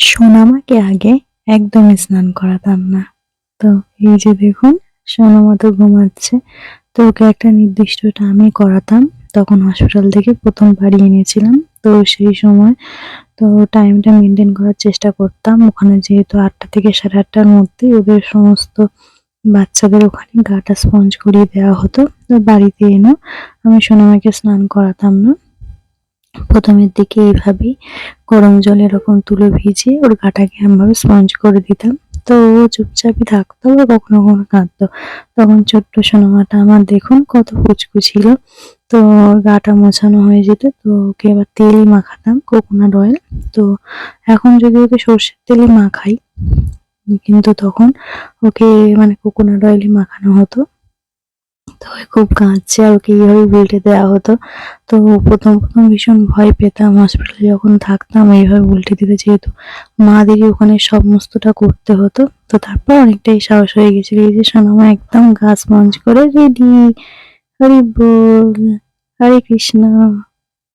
সোনামাকে আগে একদমই স্নান করাতাম না। তো এই যে দেখুন, সোনামা তো ঘুমাচ্ছে। তো ওকে একটা নির্দিষ্ট টাইমে করাতাম। তখন হসপিটাল থেকে ১ম বাড়ি এনেছিলাম। তো সেই সময় তো টাইমটা মেইনটেইন করার চেষ্টা করতাম। ওখানে যেহেতু ৮টা থেকে ৮:৩০ র মধ্যে ওদের সমস্ত বাচ্চাদের ওখানে গাটা স্পঞ্জ করিয়ে দেওয়া হতো। তো বাড়িতে এনেও আমি সোনামাকে স্নান করাতাম না। ১ম এর দিকে এইভাবেই গরম জলে এরকম তুলো ভিজিয়ে ওর গাটাকে এমনভাবে স্পঞ্জ করে দিতাম। তো ও চুপচাপই থাকতো, আবার কখনো কখনো কাঁদতো। তখন ছোট্ট সোনামাটা আমার দেখুন কত পুচকু ছিল। তো ওর গাটা মোছানো হয়ে যেত। তো ওকে এবার তেল মাখাতাম, কোকোনাট অয়েল। তো এখন যদি ওকে সর্ষের তেলই মাখাই, কিন্তু তখন ওকে মানে কোকোনাট অয়েলই মাখানো হতো। তো ও খুব কাঁদছে আর ওকে এইভাবে উল্টে দেওয়া হতো। তো ১ম ভীষণ ভয় পেতাম হসপিটালে যখন থাকতাম এইভাবে উল্টে দিলে, যেহেতু মাদেরই ওখানে সমস্তটা করতে হতো। তো তারপর অনেকটাই সাহস হয়ে গেছিল। এই যে সোনামা একদম গা স্পঞ্জ করে রেডি। হরি বল, হরে কৃষ্ণ।